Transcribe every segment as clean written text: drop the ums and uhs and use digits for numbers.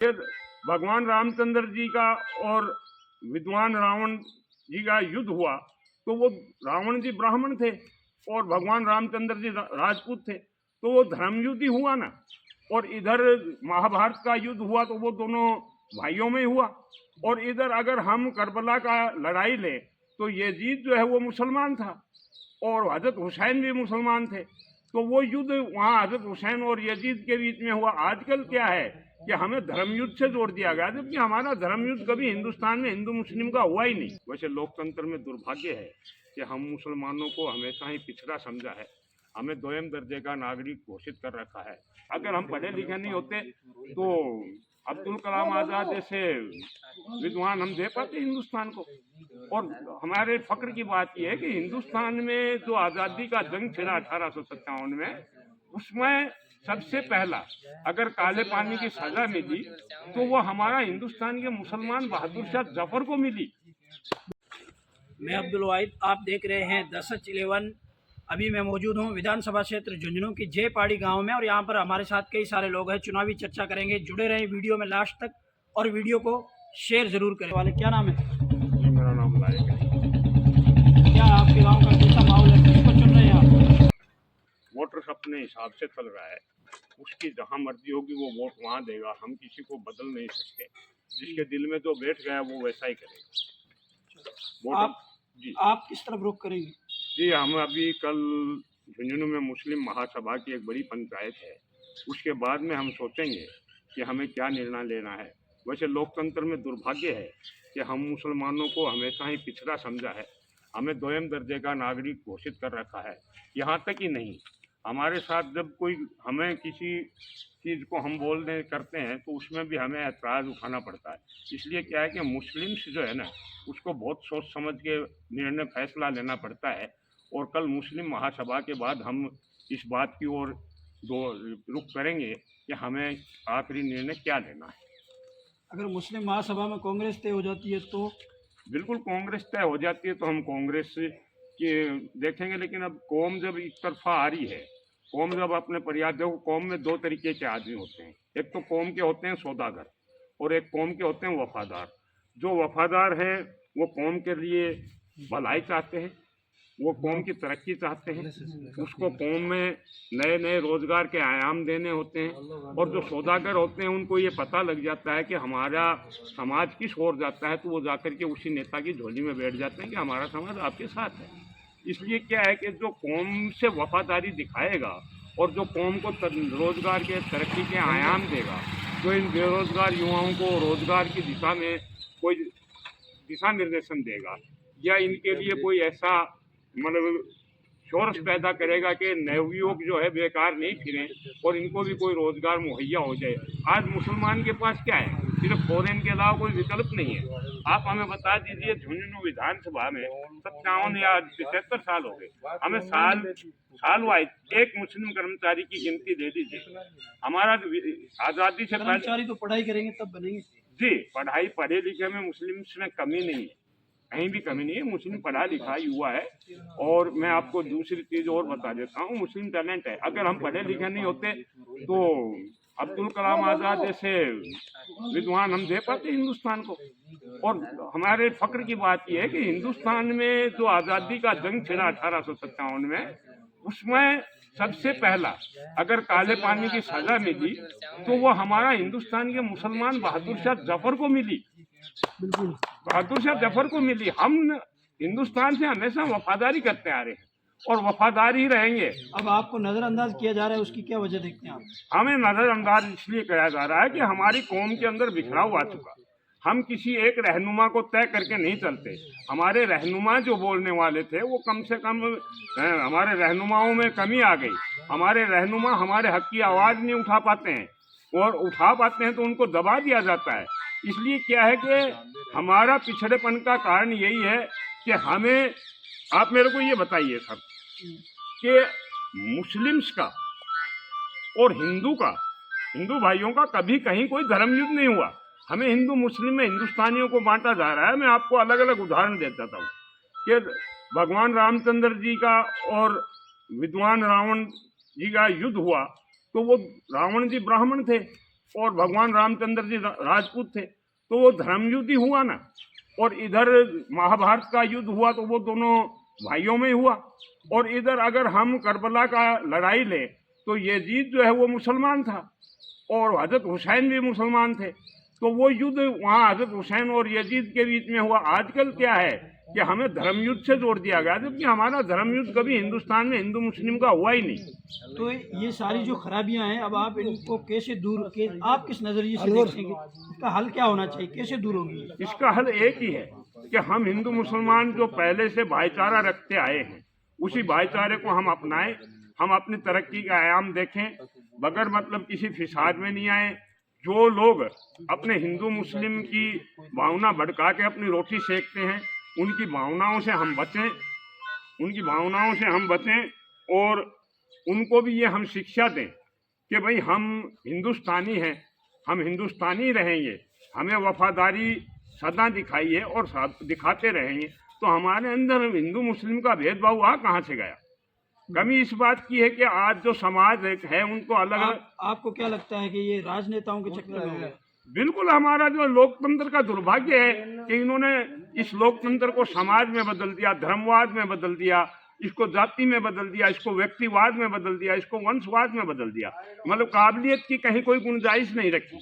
फिर भगवान रामचंद्र जी का और विद्वान रावण जी का युद्ध हुआ तो वो रावण जी ब्राह्मण थे और भगवान रामचंद्र जी राजपूत थे, तो वो धर्म युद्ध ही हुआ ना। और इधर महाभारत का युद्ध हुआ तो वो दोनों भाइयों में हुआ। और इधर अगर हम करबला का लड़ाई ले तो यजीद जो है वो मुसलमान था और हजरत हुसैन भी मुसलमान थे, तो वो युद्ध वहाँ हजरत हुसैन और यजीद के बीच में हुआ। आजकल क्या है कि हमें धर्म युद्ध से जोड़ दिया गया, जबकि हमारा धर्म युद्ध कभी हिंदुस्तान में हिंदू मुस्लिम का हुआ ही नहीं। वैसे लोकतंत्र में दुर्भाग्य है कि हम मुसलमानों को हमेशा ही पिछड़ा समझा है, हमें दोयम दर्जे का नागरिक घोषित कर रखा है। अगर हम पढ़े लिखे नहीं होते तो अब्दुल कलाम आज़ाद जैसे विद्वान हम दे पाते हिंदुस्तान को। और हमारे फक्र की बात यह है कि हिंदुस्तान में जो आज़ादी का जंग छिड़ा 1857 में, उसमें सबसे पहला अगर काले पानी की सजा मिली तो वो हमारा हिंदुस्तान के मुसलमान बहादुर शाह जफर को मिली। मैं अब्दुल वाहिद, आप देख रहे हैं 10/11। अभी मैं मौजूद हूं विधानसभा क्षेत्र झुंझुनू की जय पहाड़ी गांव में और यहां पर हमारे साथ कई सारे लोग हैं। चुनावी चर्चा करेंगे, जुड़े रहें वीडियो में लास्ट तक और वीडियो को शेयर जरूर करें। वाले क्या नाम है? जी मेरा नाम लायक है। क्या आपके गांव का कैसा माहौल है, किसको चुन रहे हैं आप? वोटर अपने हिसाब से चल रहा है, उसकी जहां मर्जी होगी वो वोट वहां देगा, हम किसी को बदल नहीं सकते। जिसके दिल में जो बैठ गया वो वैसा ही करेगा। आप किस तरफ रुख करेंगे? जी हम अभी कल झुंझुनू में मुस्लिम महासभा की एक बड़ी पंचायत है, उसके बाद में हम सोचेंगे कि हमें क्या निर्णय लेना है। वैसे लोकतंत्र में दुर्भाग्य है कि हम मुसलमानों को हमेशा ही पिछड़ा समझा है, हमें दोयम दर्जे का नागरिक घोषित कर रखा है। यहाँ तक ही नहीं, हमारे साथ जब कोई हमें किसी चीज़ को हम बोलने करते हैं तो उसमें भी हमें ऐतराज़ उठाना पड़ता है। इसलिए क्या है कि मुस्लिम्स जो है ना, उसको बहुत सोच समझ के निर्णय फैसला लेना पड़ता है। और कल मुस्लिम महासभा के बाद हम इस बात की ओर रुख करेंगे कि हमें आखिरी निर्णय क्या लेना है। अगर मुस्लिम महासभा में कांग्रेस तय हो जाती है तो? बिल्कुल कांग्रेस तय हो जाती है तो हम कांग्रेस के देखेंगे, लेकिन अब कौम जब एक तरफा आ रही है, कौम जब अपने परिवार, देखो कौम में दो तरीके के आदमी होते हैं, एक तो कौम के होते हैं सौदागर और एक कौम के होते हैं वफादार। जो वफादार हैं वो कौम के लिए भलाई चाहते हैं, वो कौम की तरक्की चाहते हैं, उसको कौम में नए नए रोजगार के आयाम देने होते हैं। और जो सौदागर होते हैं उनको ये पता लग जाता है कि हमारा समाज किस ओर जाता है, तो वो जाकर के उसी नेता की झोली में बैठ जाते हैं कि हमारा समाज आपके साथ है। इसलिए क्या है कि जो कौम से वफादारी दिखाएगा और जो कौम को रोजगार के तरक्की के आयाम देगा, जो इन बेरोजगार युवाओं को रोजगार की दिशा में कोई दिशा निर्देशन देगा या इनके लिए कोई ऐसा मतलब शोरश पैदा करेगा कि नवयुवक जो है बेकार नहीं फिरें और इनको भी कोई रोजगार मुहैया हो जाए। आज मुसलमान के पास क्या है, सिर्फ फॉरेन के अलावा कोई विकल्प नहीं है। आप हमें बता दीजिए, झुंझुनू विधानसभा में 57 या 75 साल हो गए, हमें साल वाइज एक मुस्लिम कर्मचारी की गिनती दे दीजिए। हमारा आज़ादी से कर्मचारी तो पढ़ाई करेंगे तब बनेंगे। जी, पढ़ाई पढ़े लिखे में मुस्लिम में कमी नहीं है, कहीं भी कमी नहीं है, मुस्लिम पढ़ा लिखा युवा है। और मैं आपको दूसरी चीज़ और बता देता हूँ, मुस्लिम टैलेंट है। अगर हम पढ़े लिखे नहीं होते तो अब्दुल कलाम आज़ाद जैसे विद्वान हम दे पाते हिंदुस्तान को। और हमारे फक्र की बात यह है कि हिंदुस्तान में जो आज़ादी का जंग छिड़ा 1857 में, उसमें सबसे पहला अगर काले पानी की सजा मिली तो वो हमारा हिंदुस्तान के मुसलमान बहादुर शाह जफर को मिली। बिल्कुल, बहादुर शाह जफर को मिली। हम हिंदुस्तान से हमेशा वफादारी करते आ रहे हैं और वफादार ही रहेंगे। अब आपको नजरअंदाज किया जा रहा है, उसकी क्या वजह देखते हैं आप? हमें नजरअंदाज इसलिए किया जा रहा है कि हमारी कौम के अंदर बिखराव आ चुका। हम किसी एक रहनुमा को तय करके नहीं चलते। हमारे रहनुमा जो बोलने वाले थे वो कम से कम हमारे रहनुमाओं में कमी आ गई। हमारे रहनुमा हमारे हक की आवाज़ नहीं उठा पाते हैं, और उठा पाते हैं तो उनको दबा दिया जाता है। इसलिए क्या है कि हमारा पिछड़ेपन का कारण यही है कि हमें, आप मेरे को ये बताइए सर, कि मुस्लिम्स का और हिंदू भाइयों का कभी कहीं कोई धर्म युद्ध नहीं हुआ। हमें हिंदू मुस्लिम में हिंदुस्तानियों को बांटा जा रहा है। मैं आपको अलग अलग उदाहरण दे देता हूँ कि भगवान रामचंद्र जी का और विद्वान रावण जी का युद्ध हुआ तो वो रावण जी ब्राह्मण थे और भगवान रामचंद्र जी राजपूत थे, तो वो धर्म युद्ध ही हुआ ना। और इधर महाभारत का युद्ध हुआ तो वो दोनों भाइयों में हुआ। और इधर अगर हम करबला का लड़ाई ले तो यजीद जो है वो मुसलमान था और हजरत हुसैन भी मुसलमान थे, तो वो युद्ध वहाँ हजरत हुसैन और यजीद के बीच में हुआ। आजकल क्या है कि हमें धर्म युद्ध से जोड़ दिया गया, जबकि हमारा धर्म युद्ध कभी हिंदुस्तान में हिंदू मुस्लिम का हुआ ही नहीं। तो ये सारी जो खराबियां हैं, अब आप इनको कैसे आप किस नजरिए से देखेंगे, इसका हल क्या होना चाहिए, कैसे दूर होगी? इसका हल एक ही है कि हम हिंदू मुसलमान जो पहले से भाईचारा रखते आए हैं, उसी भाईचारे को हम अपनाएं, हम अपनी तरक्की का आयाम देखें, बगैर मतलब किसी फिसाद में नहीं आए। जो लोग अपने हिंदू मुस्लिम की भावना भड़का के अपनी रोटी सेकते हैं, उनकी भावनाओं से हम बचें, और उनको भी ये हम शिक्षा दें कि भाई हम हिंदुस्तानी हैं, हम हिंदुस्तानी रहेंगे, हमें वफादारी सदा दिखाइए और दिखाते रहेंगे। तो हमारे अंदर हिंदू मुस्लिम का भेदभाव कहाँ से गया? कमी इस बात की है कि आज जो समाज है उनको अलग अलग। आपको क्या लगता है कि ये राजनेताओं के चक्कर में हो गया? बिल्कुल, हमारा जो लोकतंत्र का दुर्भाग्य है कि इन्होंने इस लोकतंत्र को समाज में बदल दिया, धर्मवाद में बदल दिया, इसको जाति में बदल दिया, इसको व्यक्तिवाद में बदल दिया, इसको वंशवाद में बदल दिया। मतलब काबिलियत की कहीं कोई गुंजाइश नहीं रखी।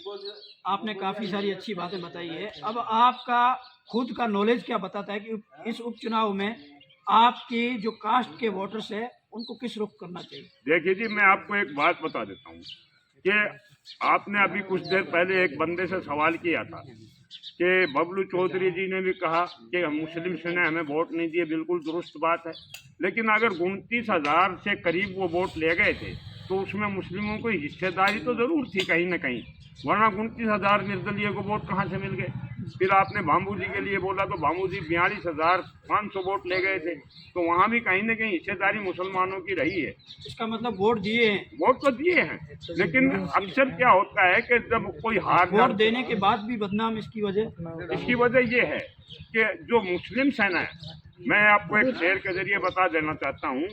आपने काफी सारी अच्छी बातें बताई है। अब आपका खुद का नॉलेज क्या बताता है कि इस उपचुनाव में आपके जो कास्ट के वोटर्स है उनको किस रुख करना चाहिए? देखिए जी, मैं आपको एक बात बता देता हूँ कि आपने अभी कुछ देर पहले एक बंदे से सवाल किया था कि बबलू चौधरी जी ने भी कहा कि मुस्लिम्स ने हमें वोट नहीं दिए। बिल्कुल दुरुस्त बात है, लेकिन अगर 29,000 से करीब वो वोट ले गए थे तो उसमें मुस्लिमों को हिस्सेदारी तो जरूर थी कहीं ना कहीं, वरना 29,000 निर्दलीय को वोट कहाँ से मिल गए? फिर आपने भामू जी के लिए बोला तो भामू जी 42,500 वोट ले गए थे, तो वहाँ भी कहीं ना कहीं हिस्सेदारी मुसलमानों की रही है। इसका मतलब वोट दिए हैं? वोट तो दिए हैं, लेकिन अक्सर क्या होता है कि जब कोई हार वोट देने के बाद भी बदनाम, इसकी वजह ये है कि जो मुस्लिम सेना है, मैं आपको एक शेर के जरिए बता देना चाहता हूँ,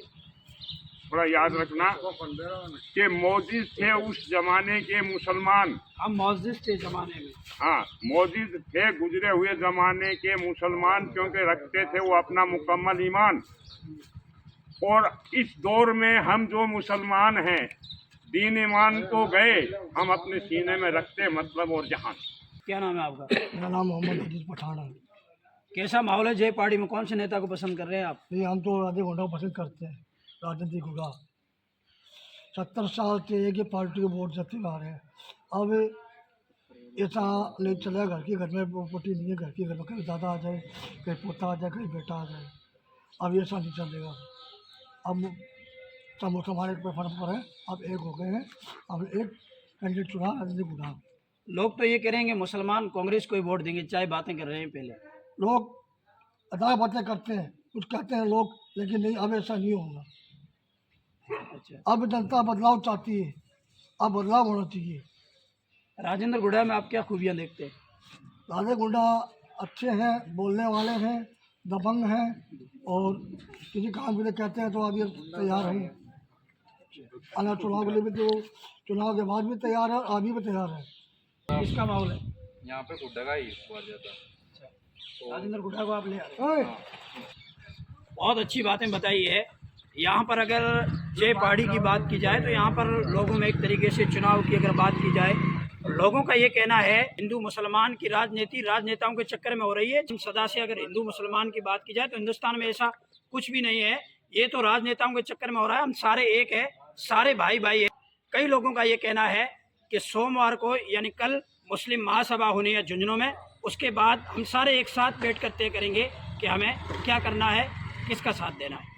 थोड़ा याद रखना कि मौजूद थे उस जमाने के मुसलमान। हम मौजूद थे जमाने में? हाँ, मौजूद थे गुजरे हुए जमाने के मुसलमान, क्योंकि रखते थे वो अपना मुकम्मल ईमान। और इस दौर में हम जो मुसलमान हैं, दीन ईमान को गए हम अपने सीने में रखते मतलब और जहान। क्या नाम है आपका? मेरा नाम मोहम्मद अजीज पठान है। कैसा माहौल है जय पहाड़ी में? कौन से नेता को पसंद कर रहे हैं आप? नहीं, हम तो राधे गोंडा को पसंद करते हैं, राजनीतिक होगा। 70 साल से एक ही पार्टी को वोट देते आ रहे हैं। अब ऐसा ले चला, घर में प्रॉपर्टी नहीं है, घर के घर में कहीं दादा आ जाए, कहीं पोता आ जाए, कहीं बेटा आ जाए। अब ऐसा नहीं चलेगा। अब सब हमारे फर्क पर है, अब एक हो गए हैं, अब एक कैंडिडेट चुना राजनीतिक होगा। लोग तो ये करेंगे मुसलमान कांग्रेस को ही वोट देंगे, चाहे बातें कर रहे हैं पहले। लोग अदा बातें करते हैं, कुछ कहते हैं लोग, लेकिन नहीं, अब ऐसा नहीं होगा। अच्छा, अब जनता बदलाव चाहती है, अब बदलाव होना चाहिए। राजेंद्र गुड़ा में आप क्या खूबियां देखते हैं? राधे गुंडा अच्छे हैं, बोलने वाले हैं, दबंग हैं, और किसी काम के लिए कहते हैं तो आगे तैयार हैं। अगर चुनाव के लिए भी तो चुनाव के बाद भी तैयार है, अभी भी तैयार है। किसका माहौल है यहाँ पे? गुड्डा का ही बार जाता। राजेंद्र गुड़ा को आप ले आ रहे हैं? बहुत अच्छी बातें बताई है। यहाँ पर अगर जय पहाड़ी की बात की जाए तो यहाँ पर लोगों में एक तरीके से चुनाव की अगर बात की जाए, लोगों का ये कहना है हिंदू मुसलमान की राजनीति राजनेताओं के चक्कर में हो रही है। सदा से अगर हिंदू मुसलमान की बात की जाए तो हिंदुस्तान में ऐसा कुछ भी नहीं है, ये तो राजनेताओं के चक्कर में हो रहा है। हम सारे एक है, सारे भाई भाई है। कई लोगों का ये कहना है कि सोमवार को यानी कल मुस्लिम महासभा होनी है झुंझुनू में, उसके बाद हम सारे एक साथ बैठ कर तय करेंगे कि हमें क्या करना है, किसका साथ देना है।